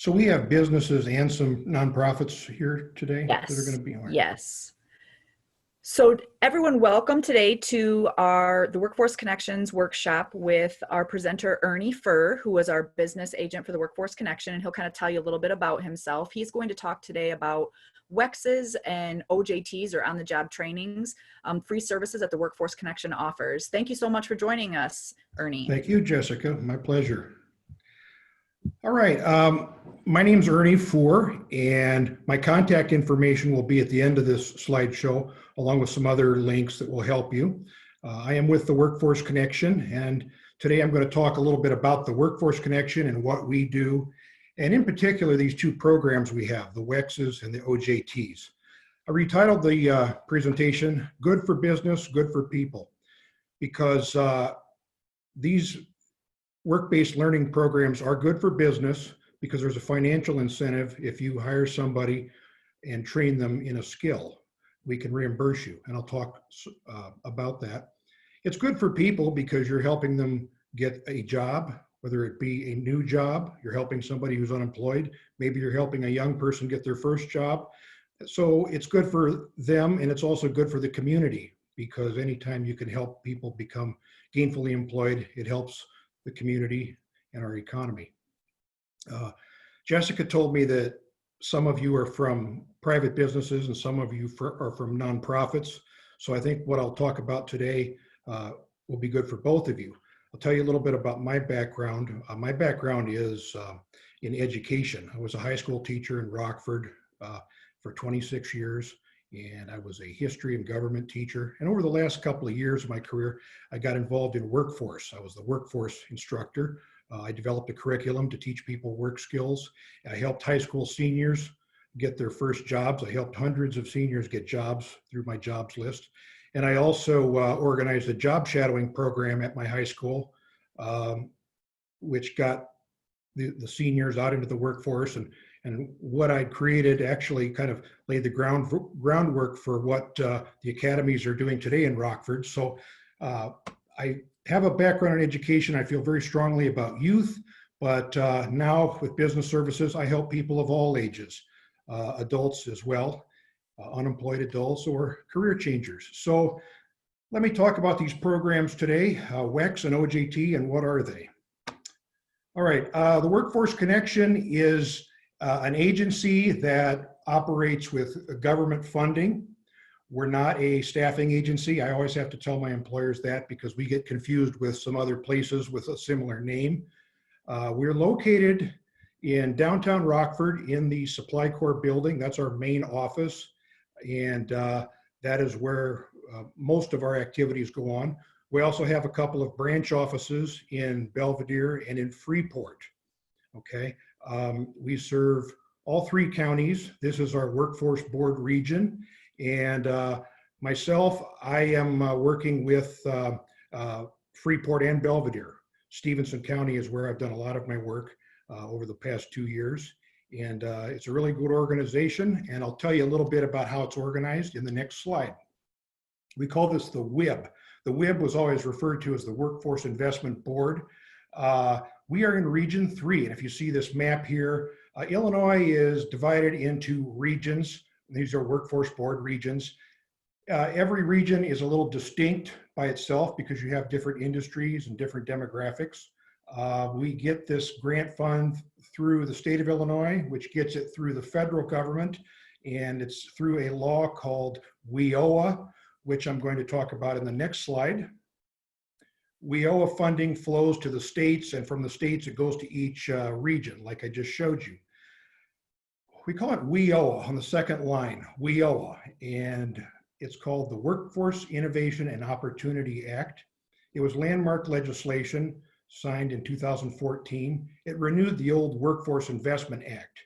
So we have businesses and some nonprofits here today that are going Yes, to be on. yes. So everyone, welcome today to the Workforce Connections workshop with our presenter, Ernie Fuhr, who was our business agent for the Workforce Connection, and he'll kind of tell you a little bit about himself. He's going to talk today about WEXs and OJTs, or on-the-job trainings, free services that the Workforce Connection offers. Thank you so much for joining us, Ernie. Thank you, Jessica. My pleasure. All right. My name's Ernie Fuhr, and my contact information will be at the end of this slideshow, along with some other links that will help you. I am with the Workforce Connection, and today I'm going to talk a little bit about the Workforce Connection and what we do, and in particular, these two programs we have, the WEXs and the OJTs. I retitled the presentation, Good for Business, Good for People, because these work-based learning programs are good for business because there's a financial incentive. If you hire somebody and train them in a skill, we can reimburse you, and I'll talk about that. It's good for people because you're helping them get a job, whether it be a new job, you're helping somebody who's unemployed, maybe you're helping a young person get their first job. So it's good for them, and it's also good for the community, because anytime you can help people become gainfully employed, it helps the community and our economy. Jessica told me that some of you are from private businesses and some of you are from nonprofits. So I think what I'll talk about today will be good for both of you. I'll tell you a little bit about my background. My background is in education. I was a high school teacher in Rockford for 26 years. And I was a history and government teacher. And over the last couple of years of my career, I got involved in workforce. I was the workforce instructor. I developed a curriculum to teach people work skills. I helped high school seniors get their first jobs. I helped hundreds of seniors get jobs through my jobs list. And I also organized a job shadowing program at my high school, which got the seniors out into the workforce, and what I created actually kind of laid the groundwork for what the academies are doing today in Rockford. So I have a background in education. I feel very strongly about youth, but now with business services, I help people of all ages, adults as well, unemployed adults or career changers. So let me talk about these programs today, WEX and OJT, and what are they? All right, the Workforce Connection is an agency that operates with government funding. We're not a staffing agency. I always have to tell my employers that because we get confused with some other places with a similar name. We're located in downtown Rockford in the Supply Corps building. That's our main office, and that is where most of our activities go on. We also have a couple of branch offices in Belvedere and in Freeport. Okay, we serve all three counties. This is our workforce board region, and myself, I am working with Freeport and Belvedere. Stevenson County is where I've done a lot of my work over the past 2 years, and it's a really good organization, and I'll tell you a little bit about how it's organized in the next slide. We call this the WIB. The WIB was always referred to as the Workforce Investment Board. We are in Region 3, and if you see this map here, Illinois is divided into regions. These are Workforce Board regions. Every region is a little distinct by itself because you have different industries and different demographics. We get this grant fund through the state of Illinois, which gets it through the federal government, and it's through a law called WIOA, which I'm going to talk about in the next slide. WIOA funding flows to the states, and from the states it goes to each region, like I just showed you. We call it WIOA on the second line, WIOA, and it's called the Workforce Innovation and Opportunity Act. It was landmark legislation signed in 2014. It renewed the old Workforce Investment Act,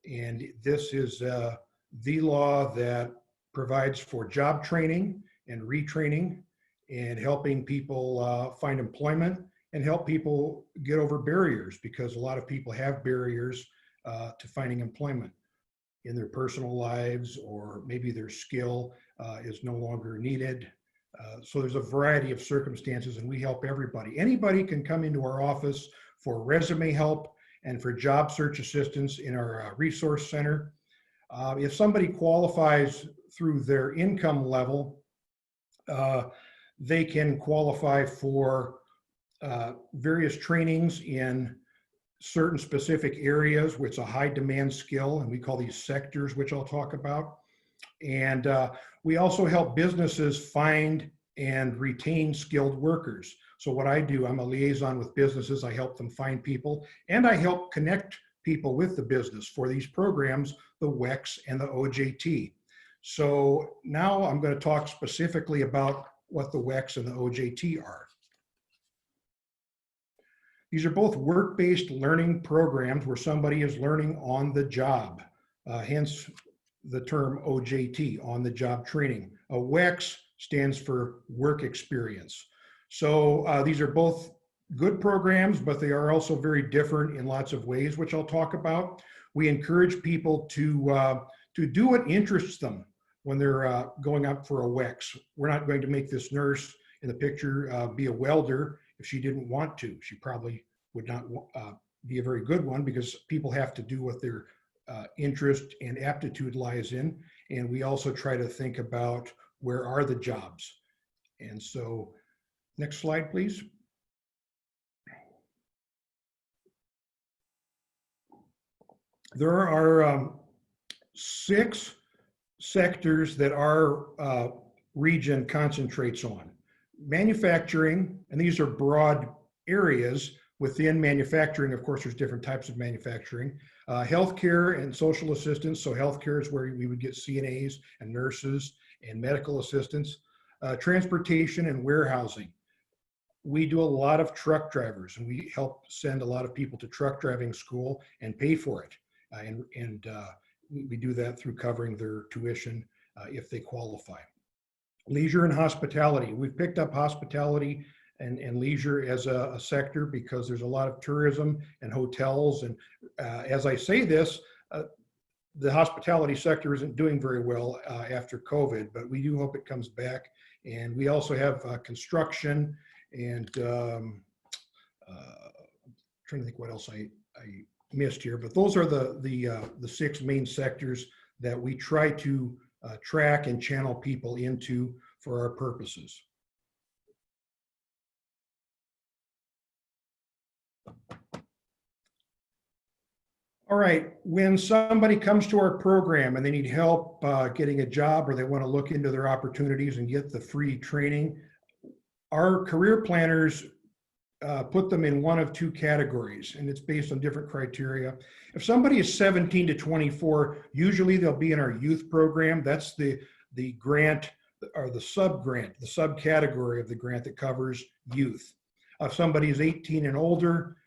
and this is the law that provides for job training and retraining and helping people find employment and help people get over barriers, because a lot of people have barriers to finding employment in their personal lives, or maybe their skill is no longer needed. So there's a variety of circumstances, and we help everybody. Anybody can come into our office for resume help, and for job search assistance in our resource center. If somebody qualifies through their income level, they can qualify for various trainings in certain specific areas, which is a high demand skill, and we call these sectors, which I'll talk about. And we also help businesses find and retain skilled workers. So what I do, I'm a liaison with businesses. I help them find people, and I help connect people with the business for these programs, the WEX and the OJT. So now I'm going to talk specifically about what the WEX and the OJT are. These are both work-based learning programs where somebody is learning on the job, hence the term OJT, on the job training. A WEX stands for work experience. So these are both good programs, but they are also very different in lots of ways, which I'll talk about. We encourage people to do what interests them when they're going up for a WEX. We're not going to make this nurse in the picture be a welder if she didn't want to. She probably would not be a very good one, because people have to do what their interest and aptitude lies in. And we also try to think about where are the jobs. And so, next slide, please. There are 6 sectors that our region concentrates on. Manufacturing, and these are broad areas. Within manufacturing, of course, there's different types of manufacturing. Healthcare and social assistance. So healthcare is where we would get CNAs and nurses and medical assistants. Transportation and warehousing. We do a lot of truck drivers, and we help send a lot of people to truck driving school and pay for it. We do that through covering their tuition if they qualify. Leisure and hospitality. We've picked up hospitality and leisure as a sector because there's a lot of tourism and hotels. And as I say this, the hospitality sector isn't doing very well after COVID, but we do hope it comes back. And we also have construction and trying to think what else I missed here, but those are the 6 main sectors that we try to track and channel people into for our purposes. All right, when somebody comes to our program and they need help getting a job, or they want to look into their opportunities and get the free training, our career planners put them in one of 2 categories, and it's based on different criteria. If somebody is 17 to 24, usually they'll be in our youth program. That's the grant, or the sub-grant, the subcategory of the grant that covers youth. If somebody is 18 and older,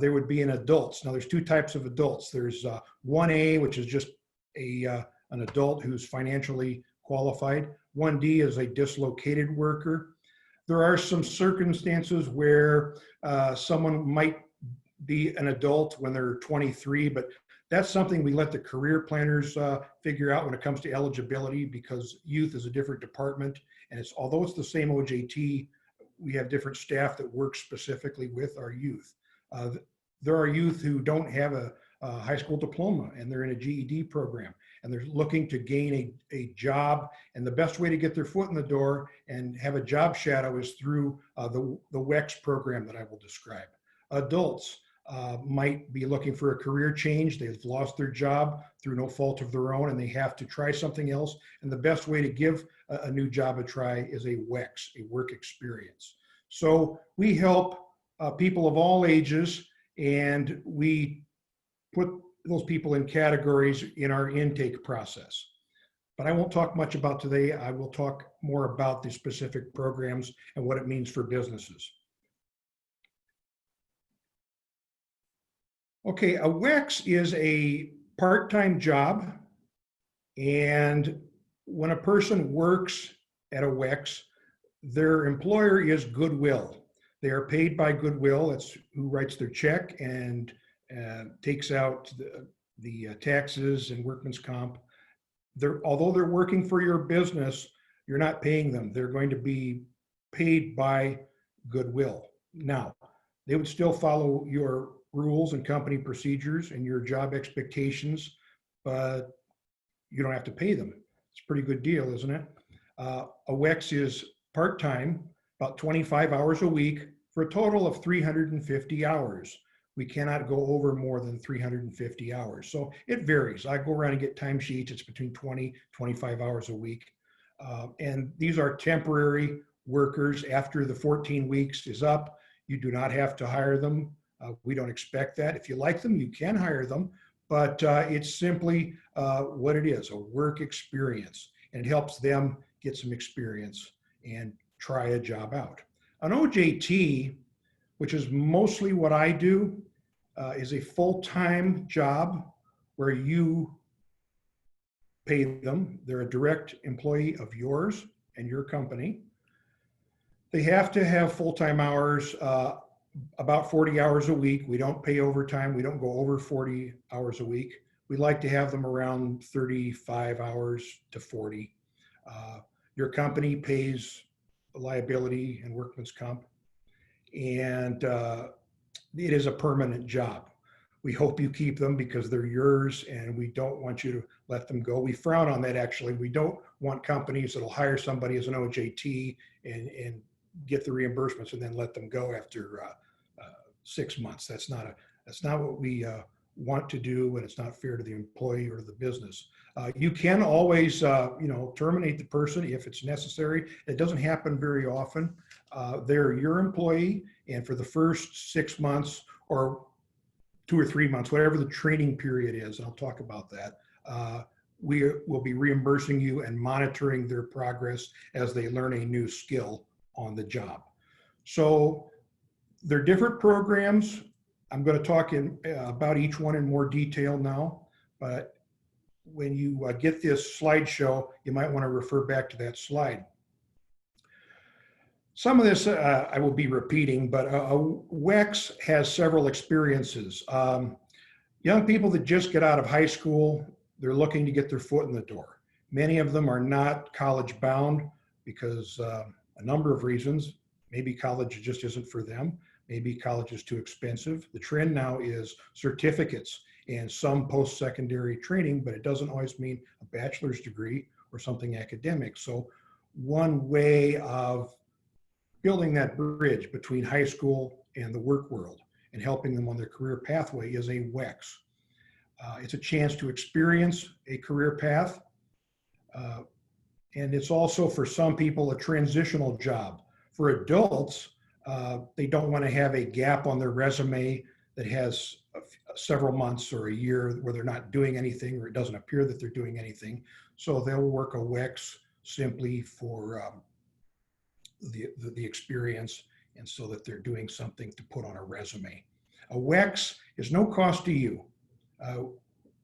they would be in adults. Now, there's 2 types of adults. There's 1A, which is just an adult who's financially qualified. 1D is a dislocated worker. There are some circumstances where someone might be an adult when they're 23, but that's something we let the career planners figure out when it comes to eligibility, because youth is a different department. And although it's the same OJT, we have different staff that work specifically with our youth. There are youth who don't have a high school diploma, and they're in a GED program, and they're looking to gain a job. And the best way to get their foot in the door and have a job shadow is through the WEX program that I will describe. Adults might be looking for a career change. They've lost their job through no fault of their own, and they have to try something else. And the best way to give a new job a try is a WEX, a work experience. So we help people of all ages, and we put those people in categories in our intake process. But I won't talk much about today. I will talk more about the specific programs and what it means for businesses. Okay, a WEX is a part-time job, and when a person works at a WEX, their employer is Goodwill. They are paid by Goodwill. That's who writes their check and takes out the taxes and workman's comp. Although they're working for your business, you're not paying them. They're going to be paid by Goodwill. Now, they would still follow your rules and company procedures and your job expectations, but you don't have to pay them. It's a pretty good deal, isn't it? A WEX is part-time, about 25 hours a week for a total of 350 hours. We cannot go over more than 350 hours. So it varies. I go around and get timesheets. It's between 20, 25 hours a week. And these are temporary workers. After the 14 weeks is up, you do not have to hire them. We don't expect that. If you like them, you can hire them, but it's simply what it is, a work experience, and it helps them get some experience and try a job out. An OJT, which is mostly what I do, is a full-time job where you pay them. They're a direct employee of yours and your company. They have to have full-time hours, about 40 hours a week. We don't pay overtime. We don't go over 40 hours a week. We like to have them around 35 hours to 40. Your company pays liability and workman's comp, and it is a permanent job. We hope you keep them because they're yours, and we don't want you to let them go. We frown on that, actually. We don't want companies that'll hire somebody as an OJT and get the reimbursements and then let them go after 6 months. That's not what we want to do, and it's not fair to the employee or the business. You can always, terminate the person if it's necessary. It doesn't happen very often. They're your employee, and for the first 6 months or 2 or 3 months, whatever the training period is, I'll talk about that, we will be reimbursing you and monitoring their progress as they learn a new skill on the job. So they're different programs. I'm going to talk about each one in more detail now, but when you get this slideshow, you might want to refer back to that slide. Some of this I will be repeating, but WEX has several experiences. Young people that just get out of high school, they're looking to get their foot in the door. Many of them are not college bound because a number of reasons. Maybe college just isn't for them. Maybe college is too expensive. The trend now is certificates and some post-secondary training, but it doesn't always mean a bachelor's degree or something academic. So one way of building that bridge between high school and the work world and helping them on their career pathway is a WEX. It's a chance to experience a career path. And it's also, for some people, a transitional job. For adults, they don't want to have a gap on their resume that has several months or a year where they're not doing anything, or it doesn't appear that they're doing anything. So they'll work a WEX simply for the experience, and so that they're doing something to put on a resume. A WEX is no cost to you.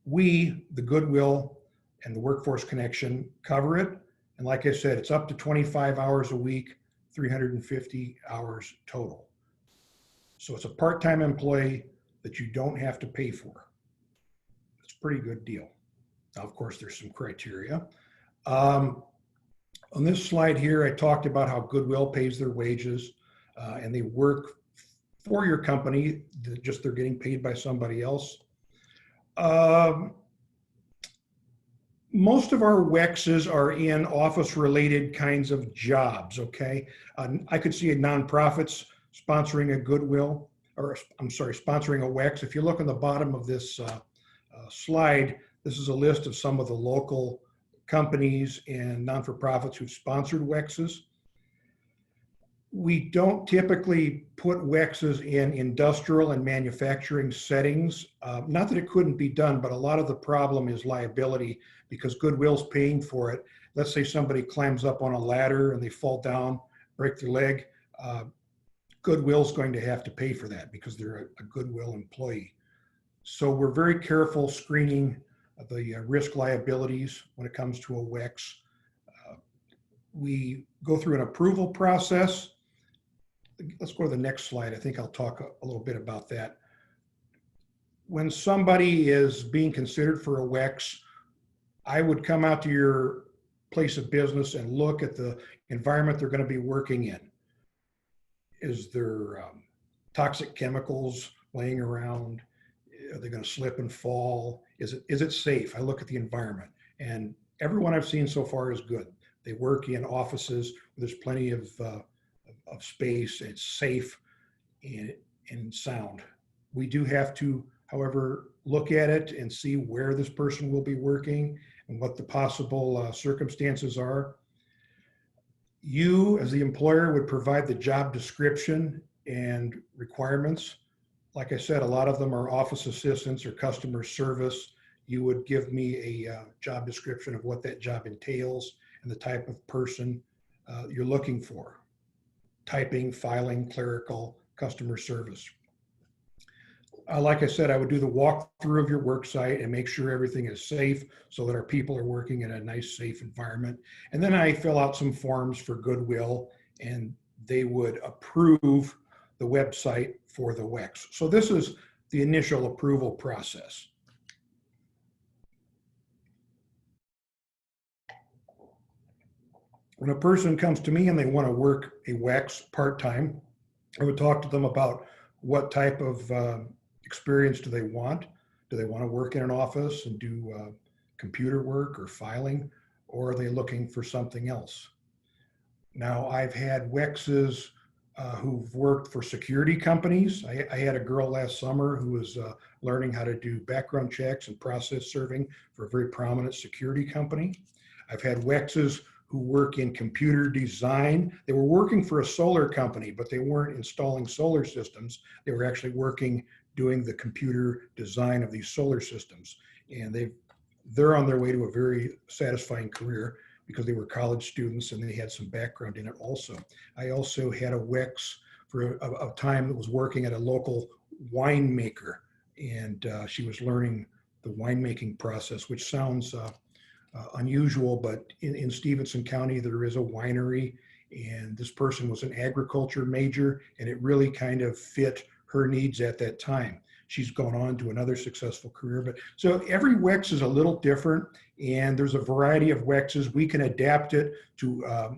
We, the Goodwill and the Workforce Connection, cover it. And like I said, it's up to 25 hours a week, 350 hours total. So it's a part-time employee that you don't have to pay for. It's a pretty good deal. Now, of course, there's some criteria. On this slide here, I talked about how Goodwill pays their wages, and they work for your company, just they're getting paid by somebody else. Most of our WEXs are in office-related kinds of jobs, okay? I could see a nonprofits sponsoring a Goodwill, or I'm sorry, sponsoring a WEX. If you look on the bottom of this slide, this is a list of some of the local companies and non-for-profits who've sponsored WEXs. We don't typically put WEXs in industrial and manufacturing settings. Not that it couldn't be done, but a lot of the problem is liability because Goodwill's paying for it. Let's say somebody climbs up on a ladder and they fall down, break their leg. Goodwill's going to have to pay for that because they're a Goodwill employee. So we're very careful screening the risk liabilities when it comes to a WEX. We go through an approval process. Let's go to the next slide. I think I'll talk a little bit about that. When somebody is being considered for a WEX, I would come out to your place of business and look at the environment they're going to be working in. Is there toxic chemicals laying around? Are they going to slip and fall? Is it safe? I look at the environment, and everyone I've seen so far is good. They work in offices where there's plenty of space. It's safe and sound. We do have to, however, look at it and see where this person will be working and what the possible circumstances are. You, as the employer, would provide the job description and requirements. Like I said, a lot of them are office assistants or customer service. You would give me a job description of what that job entails and the type of person you're looking for. Typing, filing, clerical, customer service. Like I said, I would do the walkthrough of your work site and make sure everything is safe so that our people are working in a nice, safe environment. And then I fill out some forms for goodwill, and they would approve the website for the WEX. So this is the initial approval process. When a person comes to me and they want to work a WEX part-time, I would talk to them about what type of experience do they want. Do they want to work in an office and do computer work or filing, or are they looking for something else? Now, I've had WEXs who've worked for security companies. I had a girl last summer who was learning how to do background checks and process serving for a very prominent security company. I've had WEXs who work in computer design. They were working for a solar company, but they weren't installing solar systems. They were actually working doing the computer design of these solar systems. And they're on their way to a very satisfying career because they were college students and they had some background in it also. I also had a WEX for a time that was working at a local winemaker, and she was learning the winemaking process, which sounds unusual, but in Stevenson County, there is a winery, and this person was an agriculture major, and it really kind of fit her needs at that time. She's gone on to another successful career. But so every WEX is a little different, and there's a variety of WEXs. We can adapt it to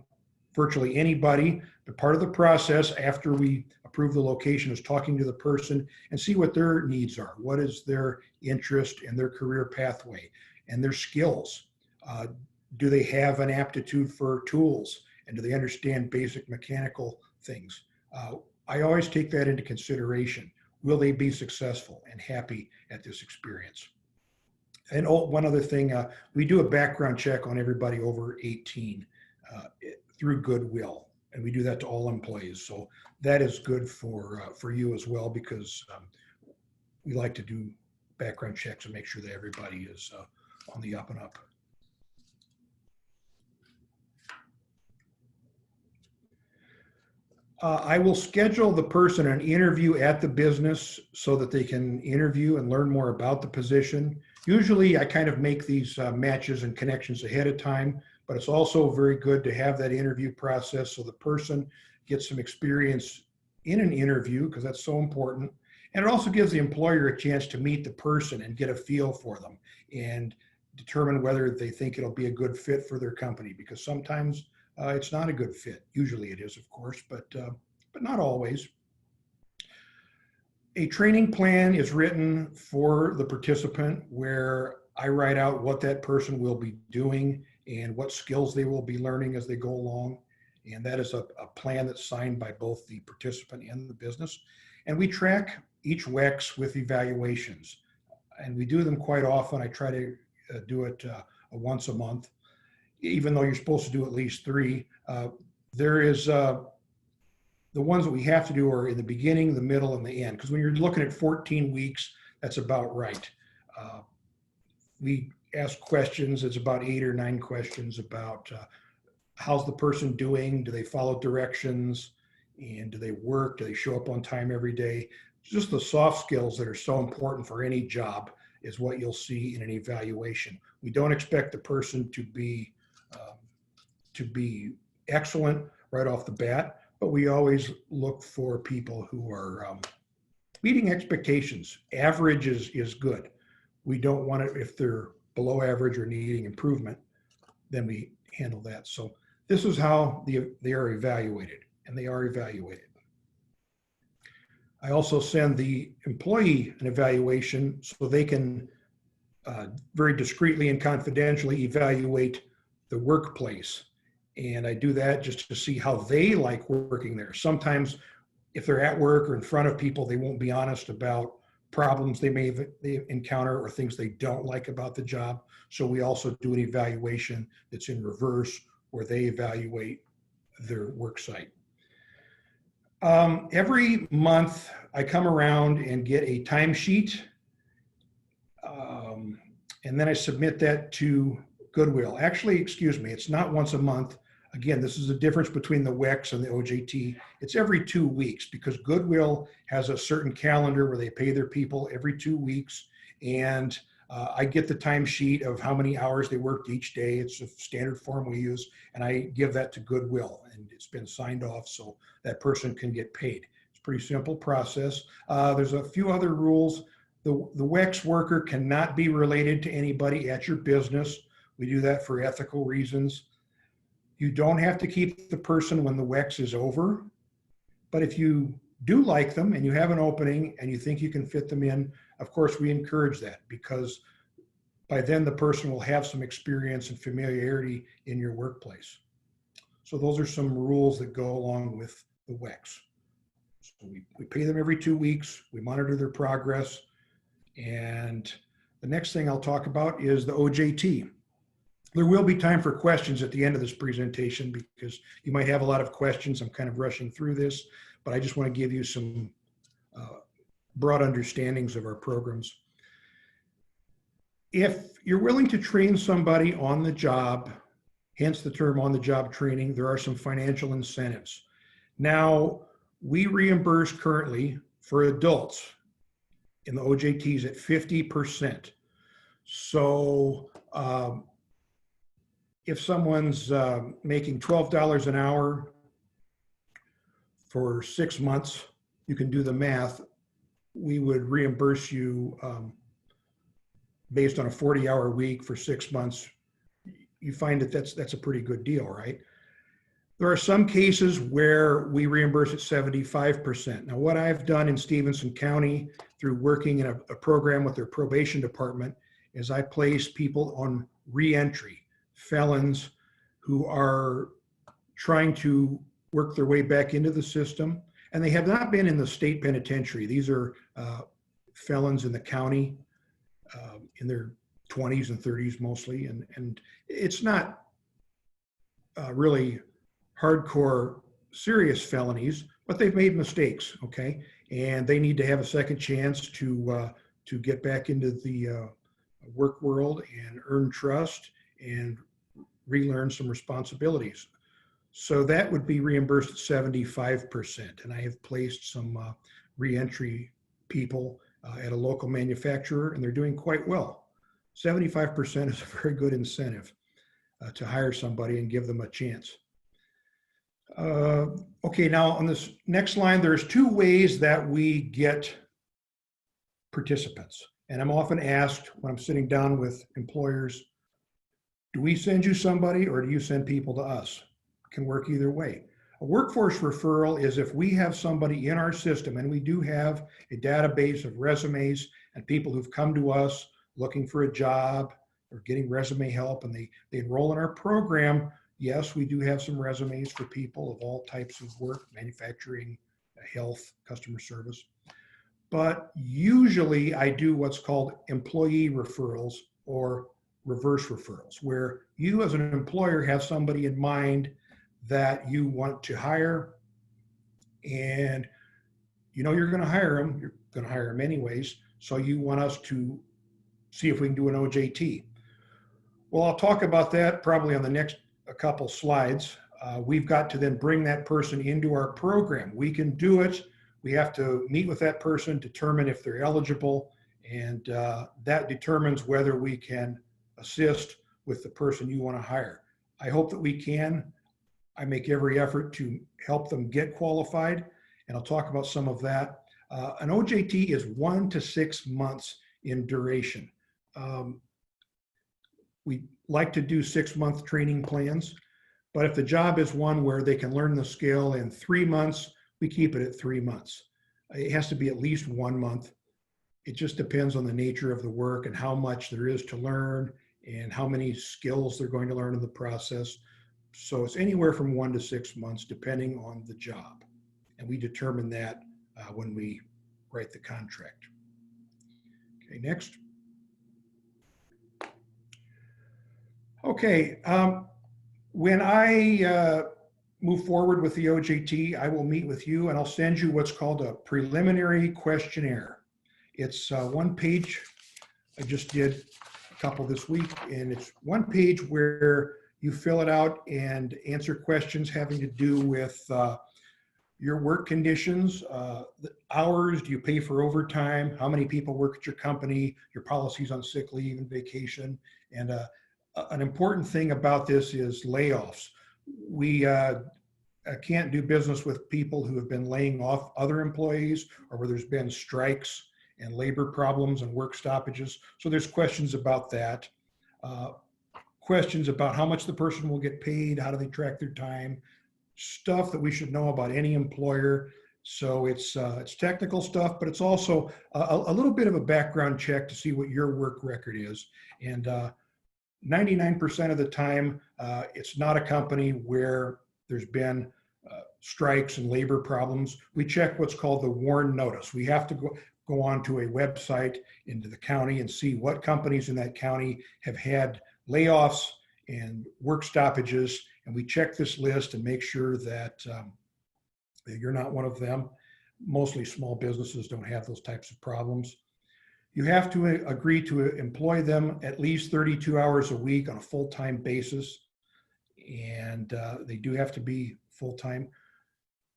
virtually anybody. But part of the process after we approve the location is talking to the person and see what their needs are. What is their interest and their career pathway and their skills? Do they have an aptitude for tools, and do they understand basic mechanical things? I always take that into consideration. Will they be successful and happy at this experience? And one other thing, we do a background check on everybody over 18 through Goodwill, and we do that to all employees. So that is good for you as well, because we like to do background checks and make sure that everybody is on the up and up. I will schedule the person an interview at the business so that they can interview and learn more about the position. Usually I kind of make these matches and connections ahead of time, but it's also very good to have that interview process so the person gets some experience in an interview, because that's so important. And it also gives the employer a chance to meet the person and get a feel for them and determine whether they think it'll be a good fit for their company, because sometimes it's not a good fit. Usually it is, of course, but not always. A training plan is written for the participant where I write out what that person will be doing and what skills they will be learning as they go along. And that is a plan that's signed by both the participant and the business. And we track each WEX with evaluations. And we do them quite often. I try to do it once a month. Even though you're supposed to do at least 3, there is the ones that we have to do are in the beginning, the middle, and the end. Because when you're looking at 14 weeks, that's about right. We ask questions. It's about 8 or 9 questions about how's the person doing? Do they follow directions? And do they work? Do they show up on time every day? Just the soft skills that are so important for any job is what you'll see in an evaluation. We don't expect the person to be excellent right off the bat, but we always look for people who are meeting expectations. Average is good. We don't want it if they're below average or needing improvement, then we handle that. So this is how they are evaluated, and they are evaluated. I also send the employee an evaluation so they can very discreetly and confidentially evaluate the workplace. And I do that just to see how they like working there. Sometimes if they're at work or in front of people, they won't be honest about problems they encounter or things they don't like about the job. So we also do an evaluation that's in reverse, where they evaluate their work site. Every month I come around and get a timesheet, and then I submit that to Goodwill. Actually, excuse me, it's not once a month. Again, this is the difference between the WEX and the OJT. It's every 2 weeks, because Goodwill has a certain calendar where they pay their people every 2 weeks. And I get the timesheet of how many hours they worked each day. It's a standard form we use, and I give that to Goodwill, and it's been signed off so that person can get paid. It's a pretty simple process. There's a few other rules. The WEX worker cannot be related to anybody at your business. We do that for ethical reasons. You don't have to keep the person when the WEX is over, but if you do like them and you have an opening and you think you can fit them in, of course, we encourage that, because by then the person will have some experience and familiarity in your workplace. So those are some rules that go along with the WEX. So we pay them every 2 weeks, we monitor their progress, and the next thing I'll talk about is the OJT. There will be time for questions at the end of this presentation, because you might have a lot of questions. I'm kind of rushing through this, but I just want to give you some broad understandings of our programs. If you're willing to train somebody on the job, hence the term on the job training, there are some financial incentives. Now, we reimburse currently for adults in the OJTs at 50%. So if someone's making $12 an hour for 6 months, you can do the math. We would reimburse you based on a 40-hour week for 6 months. You find that that's a pretty good deal, right? There are some cases where we reimburse at 75%. Now, what I've done in Stevenson County through working in a program with their probation department is I place people on reentry, felons who are trying to work their way back into the system, and they have not been in the state penitentiary. These are felons in the county, in their 20s and 30s mostly, and it's not really hardcore serious felonies, but they've made mistakes, okay? And they need to have a second chance to get back into the work world and earn trust and relearn some responsibilities. So that would be reimbursed at 75%. And I have placed some reentry people at a local manufacturer, and they're doing quite well. 75% is a very good incentive to hire somebody and give them a chance. Okay, now on this next line, there's 2 ways that we get participants. And I'm often asked when I'm sitting down with employers, do we send you somebody or do you send people to us? It can work either way. A workforce referral is if we have somebody in our system, and we do have a database of resumes and people who've come to us looking for a job or getting resume help, and they enroll in our program. Yes, we do have some resumes for people of all types of work, manufacturing, health, customer service. But usually I do what's called employee referrals or reverse referrals, where you as an employer have somebody in mind that you want to hire, and you know you're going to hire them. You're going to hire them anyways. So you want us to see if we can do an OJT. Well, I'll talk about that probably on the next a couple slides. We've got to then bring that person into our program. We can do it. We have to meet with that person, determine if they're eligible, and that determines whether we can assist with the person you want to hire. I hope that we can. I make every effort to help them get qualified, and I'll talk about some of that. An OJT is 1 to 6 months in duration. We like to do 6-month training plans, but if the job is one where they can learn the skill in 3 months, we keep it at 3 months. It has to be at least 1 month. It just depends on the nature of the work and how much there is to learn and how many skills they're going to learn in the process. So it's anywhere from 1 to 6 months, depending on the job. And we determine that when we write the contract. Okay, next. Okay, when I move forward with the OJT, I will meet with you and I'll send you what's called a preliminary questionnaire. It's 1 page. I just did a couple this week, and it's 1 page where you fill it out and answer questions having to do with your work conditions, the hours, do you pay for overtime, how many people work at your company, your policies on sick leave and vacation. And an important thing about this is layoffs. We can't do business with people who have been laying off other employees or where there's been strikes and labor problems and work stoppages. So there's questions about that. Questions about how much the person will get paid, how do they track their time, stuff that we should know about any employer. So it's technical stuff, but it's also a little bit of a background check to see what your work record is. And 99% of the time, it's not a company where there's been strikes and labor problems. We check what's called the WARN notice. We have to go onto a website into the county and see what companies in that county have had layoffs and work stoppages. And we check this list and make sure that you're not one of them. Mostly small businesses don't have those types of problems. You have to agree to employ them at least 32 hours a week on a full-time basis. And they do have to be full-time.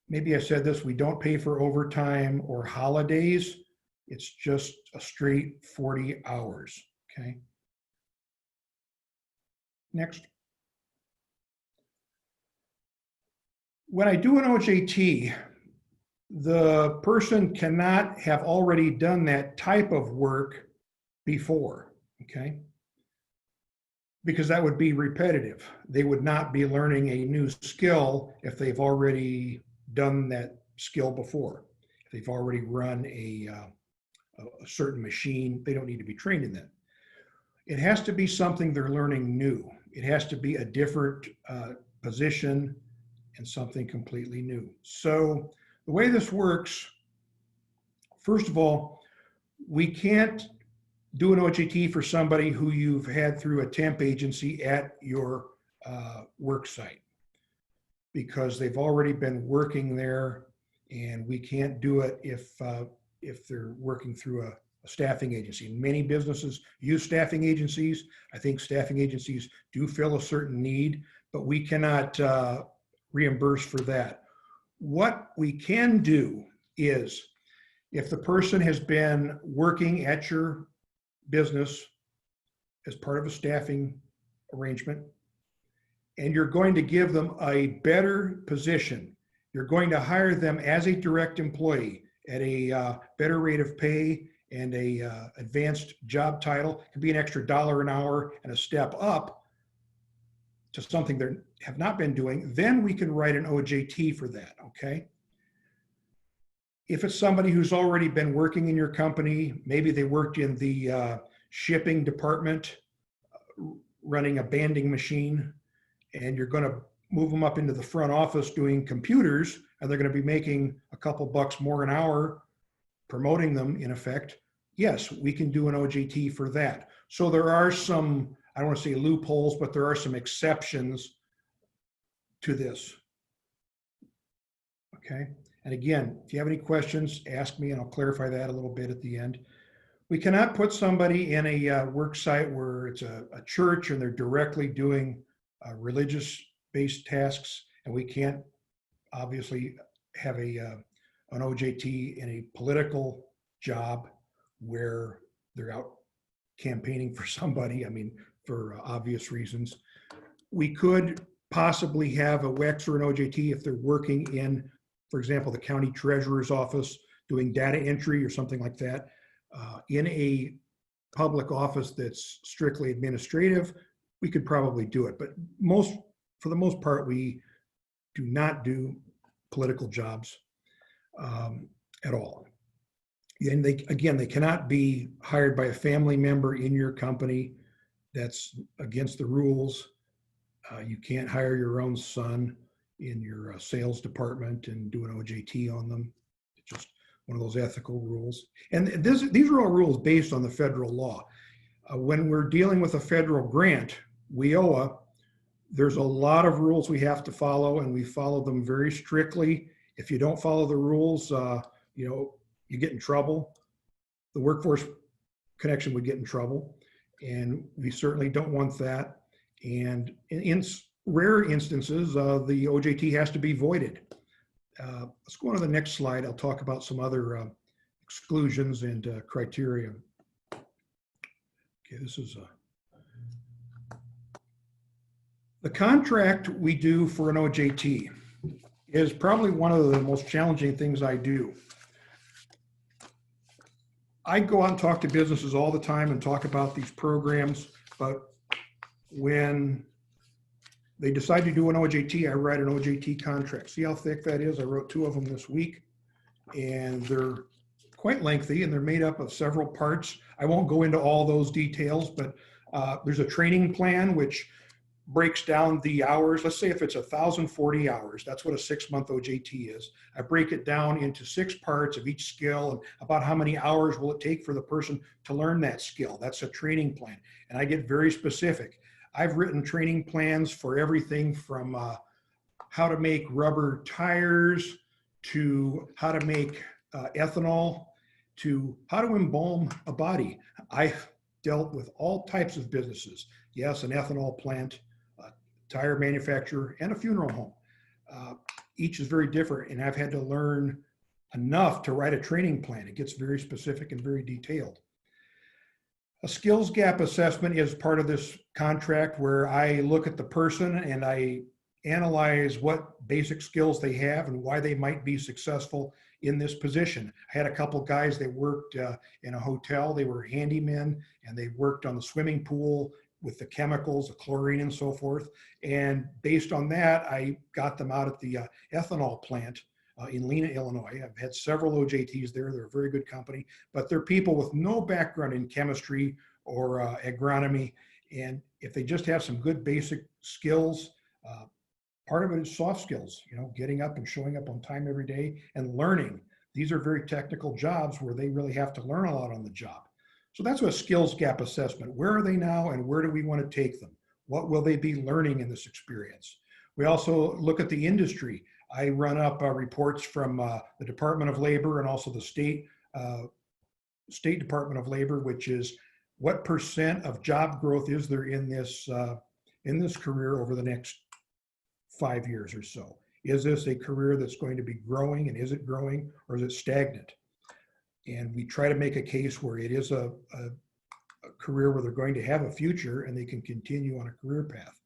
Maybe I said this, we don't pay for overtime or holidays. It's just a straight 40 hours, okay? Next. When I do an OJT, the person cannot have already done that type of work before, okay? Because that would be repetitive. They would not be learning a new skill if they've already done that skill before. If they've already run a certain machine, they don't need to be trained in that. It has to be something they're learning new. It has to be a different position and something completely new. So the way this works, first of all, we can't do an OJT for somebody who you've had through a temp agency at your work site because they've already been working there, and we can't do it if they're working through a staffing agency. Many businesses use staffing agencies. I think staffing agencies do fill a certain need, but we cannot reimburse for that. What we can do is, if the person has been working at your business as part of a staffing arrangement, and you're going to give them a better position, you're going to hire them as a direct employee at a better rate of pay and a advanced job title. It could be an extra $1 an hour and a step up to something they have not been doing, then we can write an OJT for that, okay? If it's somebody who's already been working in your company, maybe they worked in the shipping department, running a banding machine, and you're going to move them up into the front office doing computers, and they're going to be making a couple bucks more an hour, promoting them in effect. Yes, we can do an OJT for that. So there are some, I don't want to say loopholes, but there are some exceptions to this. Okay. And again, if you have any questions, ask me and I'll clarify that a little bit at the end. We cannot put somebody in a work site where it's a church and they're directly doing religious-based tasks, and we can't obviously have an OJT in a political job where they're out campaigning for somebody, I mean, for obvious reasons. We could possibly have a WEX or an OJT if they're working in, for example, the county treasurer's office doing data entry or something like that. In a public office that's strictly administrative, we could probably do it. But for the most part, we do not do political jobs. at all. And they cannot be hired by a family member in your company. That's against the rules. You can't hire your own son in your sales department and do an OJT on them. It's just one of those ethical rules. And these are all rules based on the federal law. When we're dealing with a federal grant, WIOA, there's a lot of rules we have to follow, and we follow them very strictly. If you don't follow the rules, you get in trouble. The Workforce Connection would get in trouble, and we certainly don't want that. And in rare instances, the OJT has to be voided. Let's go on to the next slide. I'll talk about some other exclusions and criteria. Okay, this is the contract we do for an OJT is probably one of the most challenging things I do. I go out and talk to businesses all the time and talk about these programs, but when they decide to do an OJT, I write an OJT contract. See how thick that is? I wrote 2 of them this week, and they're quite lengthy, and they're made up of several parts. I won't go into all those details, but there's a training plan which breaks down the hours. Let's say if it's 1,040 hours, that's what a 6-month OJT is. I break it down into 6 parts of each skill and about how many hours will it take for the person to learn that skill. That's a training plan. And I get very specific. I've written training plans for everything from how to make rubber tires to how to make ethanol to how to embalm a body. I've dealt with all types of businesses. Yes, an ethanol plant, tire manufacturer, and a funeral home. Each is very different, and I've had to learn enough to write a training plan. It gets very specific and very detailed. A skills gap assessment is part of this contract where I look at the person and I analyze what basic skills they have and why they might be successful in this position. I had a couple guys that worked in a hotel. They were handymen, and they worked on the swimming pool with the chemicals, the chlorine and so forth. And based on that, I got them out at the ethanol plant in Lena, Illinois. I've had several OJTs there. They're a very good company, but they're people with no background in chemistry or agronomy. And if they just have some good basic skills, part of it is soft skills, getting up and showing up on time every day and learning. These are very technical jobs where they really have to learn a lot on the job. So that's a skills gap assessment. Where are they now and where do we want to take them? What will they be learning in this experience? We also look at the industry. I run up reports from the Department of Labor and also the State Department of Labor, which is what % of job growth is there in this career over the next 5 years or so. Is this a career that's going to be growing, and is it growing, or is it stagnant? And we try to make a case where it is a career where they're going to have a future and they can continue on a career path.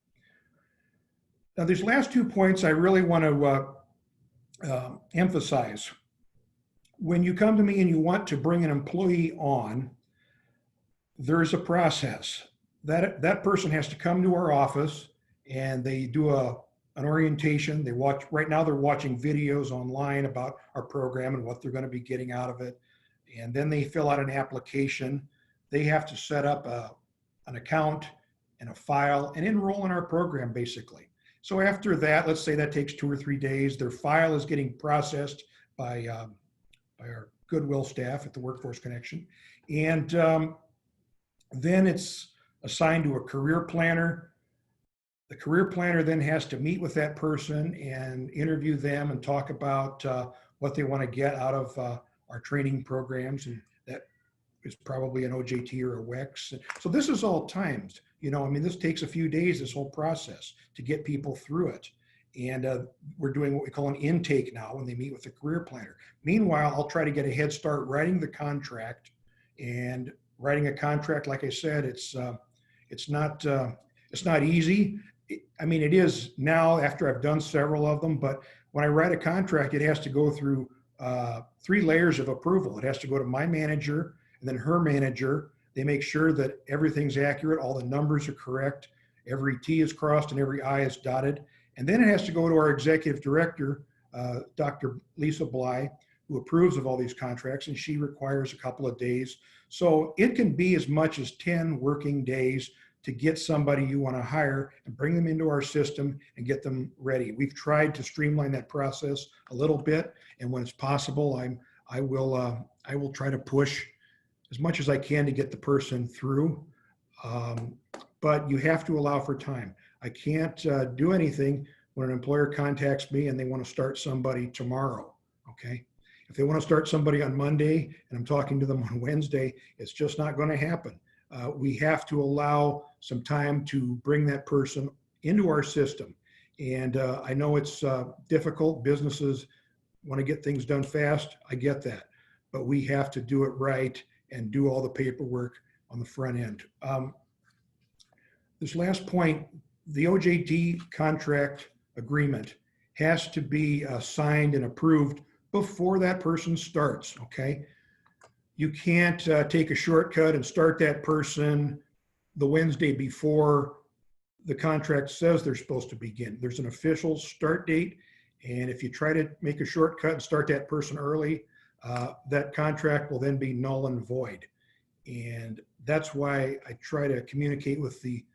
Now, these last 2 points I really want to emphasize. When you come to me and you want to bring an employee on, there's a process. That person has to come to our office and they do an orientation. They watch, right now they're watching videos online about our program and what they're going to be getting out of it. And then they fill out an application. They have to set up an account and a file and enroll in our program, basically. So after that, let's say that takes 2 or 3 days, their file is getting processed by our Goodwill staff at the Workforce Connection. And then it's assigned to a career planner. The career planner then has to meet with that person and interview them and talk about what they want to get out of our training programs. And that is probably an OJT or a WEX. So this is all timed. This takes a few days, this whole process, to get people through it. And we're doing what we call an intake now when they meet with the career planner. Meanwhile, I'll try to get a head start writing the contract. And writing a contract, like I said, it's not easy. It is now after I've done several of them, but when I write a contract, it has to go through 3 layers of approval. It has to go to my manager and then her manager. They make sure that everything's accurate, all the numbers are correct, every T is crossed and every I is dotted. And then it has to go to our executive director, Dr. Lisa Bly, who approves of all these contracts, and she requires a couple of days. So it can be as much as 10 working days to get somebody you want to hire and bring them into our system and get them ready. We've tried to streamline that process a little bit, and when it's possible, I will try to push as much as I can to get the person through. But you have to allow for time. I can't do anything when an employer contacts me and they want to start somebody tomorrow. Okay. If they want to start somebody on Monday and I'm talking to them on Wednesday, it's just not going to happen. We have to allow some time to bring that person into our system. And I know it's difficult. Businesses want to get things done fast. I get that. But we have to do it right and do all the paperwork on the front end. This last point, the OJT contract agreement has to be signed and approved before that person starts, okay? You can't take a shortcut and start that person the Wednesday before the contract says they're supposed to begin. There's an official start date, and if you try to make a shortcut and start that person early, that contract will then be null and void. And that's why I try to communicate with the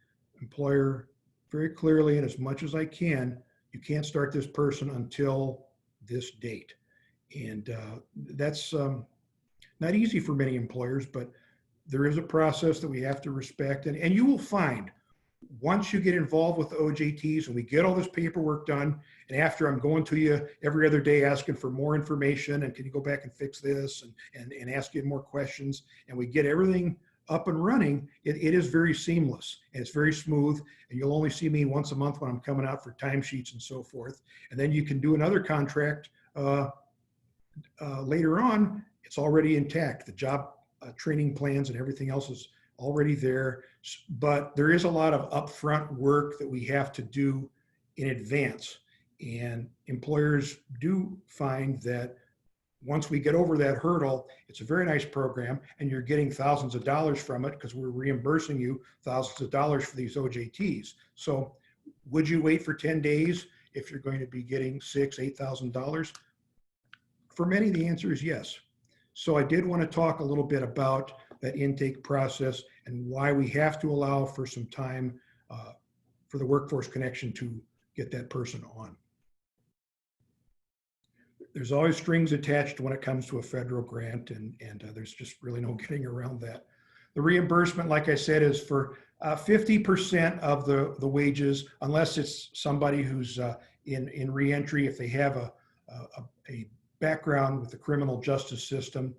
employer very clearly and as much as I can. You can't start this person until this date. And that's not easy for many employers, but there is a process that we have to respect. And you will find once you get involved with the OJTs and we get all this paperwork done, and after I'm going to you every other day asking for more information and can you go back and fix this and ask you more questions, and we get everything up and running, it is very seamless and it's very smooth. And you'll only see me once a month when I'm coming out for timesheets and so forth. And then you can do another contract later on. It's already intact. The job training plans and everything else is already there. But there is a lot of upfront work that we have to do in advance. And employers do find that once we get over that hurdle, it's a very nice program and you're getting thousands of dollars from it because we're reimbursing you thousands of dollars for these OJTs. So would you wait for 10 days if you're going to be getting $6,000, $8,000? For many, the answer is yes. So I did want to talk a little bit about that intake process and why we have to allow for some time for the workforce connection to get that person on. There's always strings attached when it comes to a federal grant, and there's just really no getting around that. The reimbursement, like I said, is for 50% of the wages, unless it's somebody who's in reentry. If they have a background with the criminal justice system,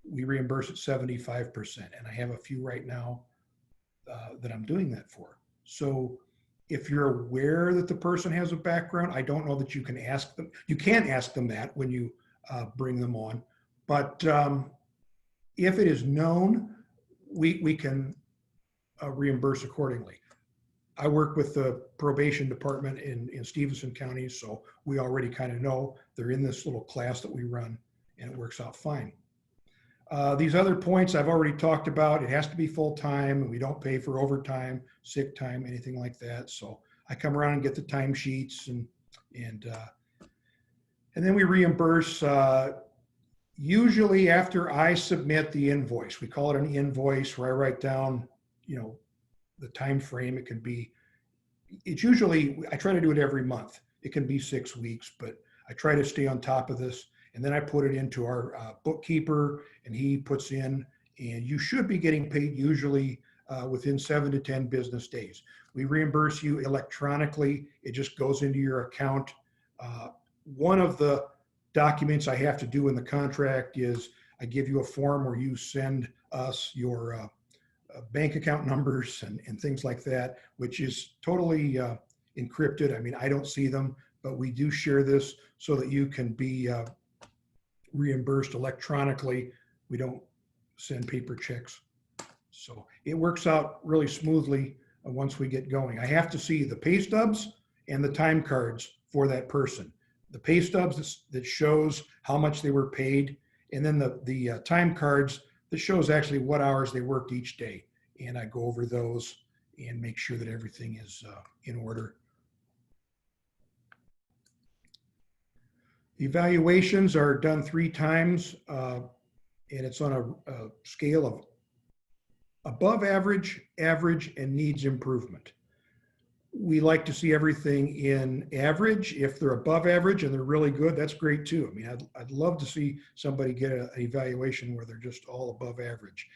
we reimburse at 75%. And I have a few right now that I'm doing that for. So if you're aware that the person has a background, I don't know that you can ask them. You can ask them that when you bring them on. But if it is known, we can reimburse accordingly. I work with the probation department in Stevenson County, so we already kind of know they're in this little class that we run, and it works out fine. These other points I've already talked about. It has to be full-time, and we don't pay for overtime, sick time, anything like that. So I come around and get the timesheets, and then we reimburse usually after I submit the invoice. We call it an invoice, where I write down, the time frame. It can be, it's usually, I try to do it every month. It can be 6 weeks, but I try to stay on top of this. And then I put it into our bookkeeper, and he puts in, and you should be getting paid usually within 7 to 10 business days. We reimburse you electronically. It just goes into your account. One of the documents I have to do in the contract is I give you a form where you send us your bank account numbers and things like that, which is totally encrypted. I mean, I don't see them, but we do share this so that you can be reimbursed electronically. We don't send paper checks. So it works out really smoothly once we get going. I have to see the pay stubs and the time cards for that person. The pay stubs that shows how much they were paid, and then the time cards that shows actually what hours they worked each day. And I go over those and make sure that everything is in order. Evaluations are done 3 times, and it's on a scale of above average, average, and needs improvement. We like to see everything in average. If they're above average and they're really good, that's great too. I mean, I'd love to see somebody get an evaluation where they're just all above average.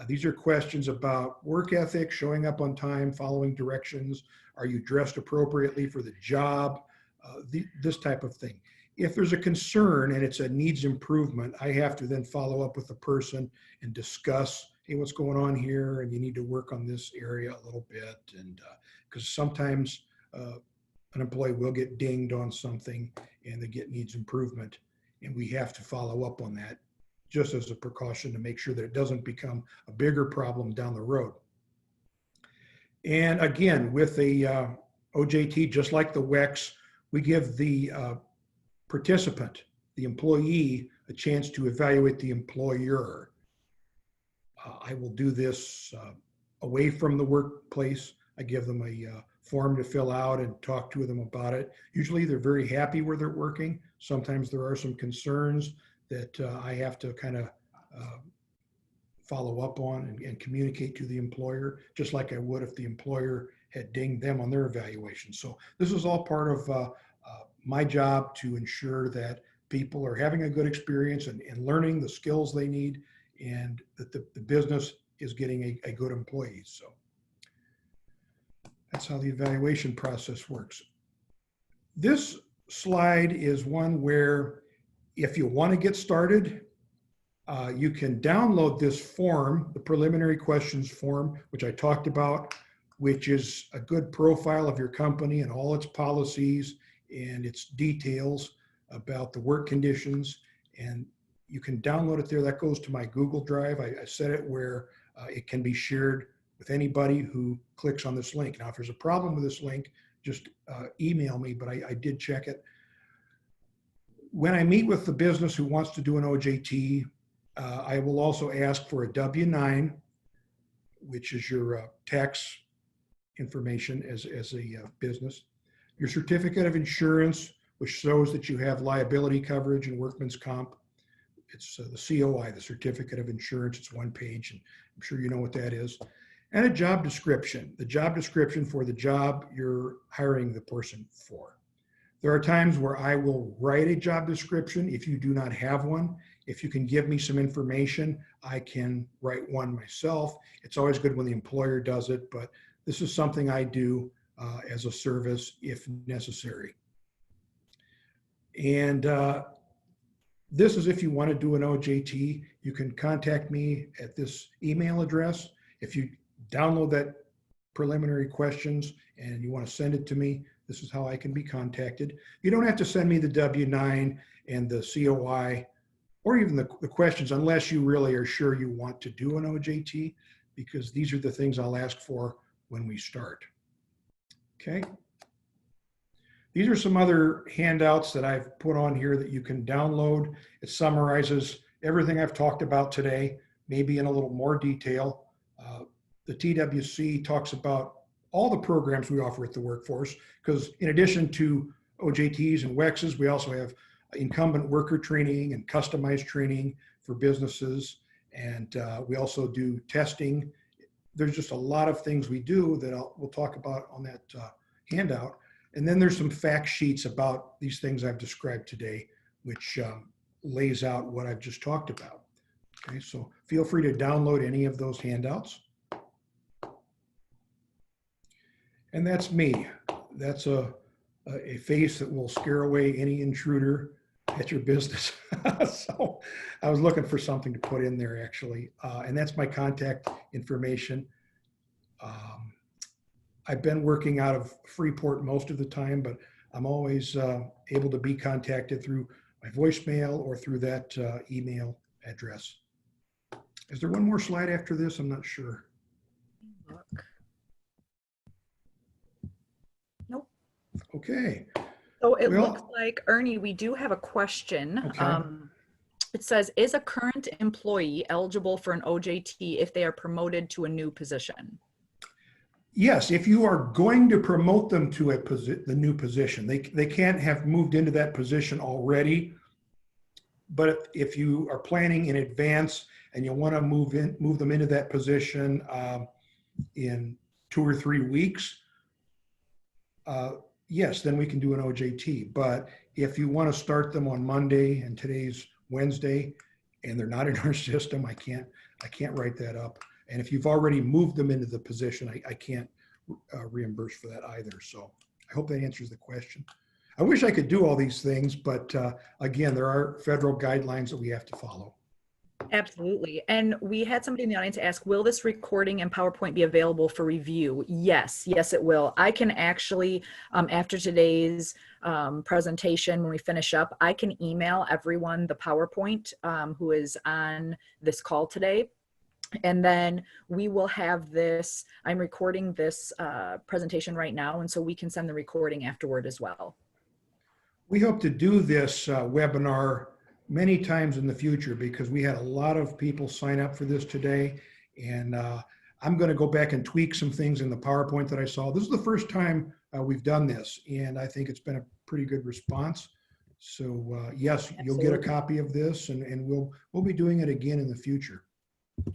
These are questions about work ethic, showing up on time, following directions. Are you dressed appropriately for the job? This type of thing. If there's a concern and it's a needs improvement, I have to then follow up with the person and discuss, hey, what's going on here? And you need to work on this area a little bit. And because sometimes an employee will get dinged on something and they get needs improvement, and we have to follow up on that just as a precaution to make sure that it doesn't become a bigger problem down the road. And again, with a OJT, just like the WEX, we give the participant, the employee, a chance to evaluate the employer. I will do this away from the workplace. I give them a form to fill out and talk to them about it. Usually they're very happy where they're working. Sometimes there are some concerns that I have to kind of follow up on and communicate to the employer, just like I would if the employer had dinged them on their evaluation. So this is all part of my job to ensure that people are having a good experience and learning the skills they need, and that the business is getting a good employee. So that's how the evaluation process works. This slide is one where if you want to get started, you can download this form, the preliminary questions form, which I talked about, which is a good profile of your company and all its policies and its details about the work conditions. And you can download it there. That goes to my Google Drive. I set it where it can be shared with anybody who clicks on this link. Now, if there's a problem with this link, just email me, but I did check it. When I meet with the business who wants to do an OJT, I will also ask for a W-9, which is your tax information as a business, your certificate of insurance, which shows that you have liability coverage and workman's comp. It's the COI, the certificate of insurance. It's 1 page, and I'm sure you know what that is. And a job description, the job description for the job you're hiring the person for. There are times where I will write a job description if you do not have one. If you can give me some information, I can write one myself. It's always good when the employer does it, but this is something I do as a service if necessary. And this is if you want to do an OJT, you can contact me at this email address. If you download that preliminary questions and you want to send it to me, this is how I can be contacted. You don't have to send me the W-9 and the COI or even the questions unless you really are sure you want to do an OJT, because these are the things I'll ask for when we start. Okay. These are some other handouts that I've put on here that you can download. It summarizes everything I've talked about today, maybe in a little more detail. The TWC talks about all the programs we offer at the workforce, because in addition to OJTs and WEXs, we also have incumbent worker training and customized training for businesses. And we also do testing. There's just a lot of things we do that we'll talk about on that handout. And then there's some fact sheets about these things I've described today, which lays out what I've just talked about. Okay, so feel free to download any of those handouts. And that's me. That's a face that will scare away any intruder at your business. So I was looking for something to put in there actually. And that's my contact information. I've been working out of Freeport most of the time, but I'm always able to be contacted through my voicemail or through that email address. Is there one more slide after this? I'm not sure. Look. Nope. Okay. So it looks like, Ernie, we do have a question. Okay. It says, is a current employee eligible for an OJT if they are promoted to a new position? Yes, if you are going to promote them to the new position, they can't have moved into that position already. But if you are planning in advance and you want to move them into that position in 2 or 3 weeks, yes, then we can do an OJT. But if you want to start them on Monday and today's Wednesday and they're not in our system, I can't write that up. And if you've already moved them into the position, I can't reimburse for that either. So I hope that answers the question. I wish I could do all these things, but again, there are federal guidelines that we have to follow. Absolutely. And we had somebody in the audience ask, will this recording and PowerPoint be available for review? Yes, yes, it will. I can actually, after today's presentation, when we finish up, I can email everyone the PowerPoint who is on this call today. And then we will have this, I'm recording this presentation right now, and so we can send the recording afterward as well. We hope to do this webinar many times in the future because we had a lot of people sign up for this today. And I'm going to go back and tweak some things in the PowerPoint that I saw. This is the first time we've done this, and I think it's been a pretty good response. So yes, Absolutely. You'll get a copy of this, and we'll be doing it again in the future.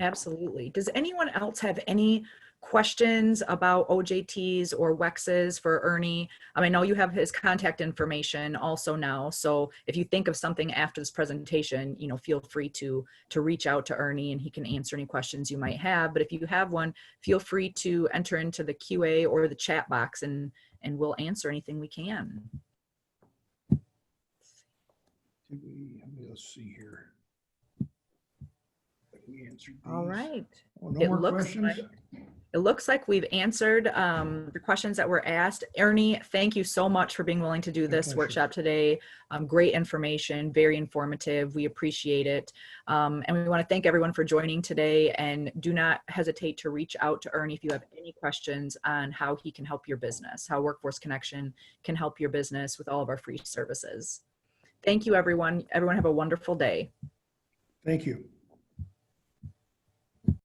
Absolutely. Does anyone else have any questions about OJTs or WEXs for Ernie? I know you have his contact information also now. So if you think of something after this presentation, feel free to reach out to Ernie and he can answer any questions you might have. But if you have one, feel free to enter into the QA or the chat box and we'll answer anything we can. Let's see here. We answered these. All right. Oh, no more questions? It looks like we've answered the questions that were asked. Ernie, thank you so much for being willing to do this workshop today. Great information, very informative. We appreciate it. And we want to thank everyone for joining today, and do not hesitate to reach out to Ernie if you have any questions on how he can help your business, how Workforce Connection can help your business with all of our free services. Thank you, everyone. Everyone have a wonderful day. Thank you.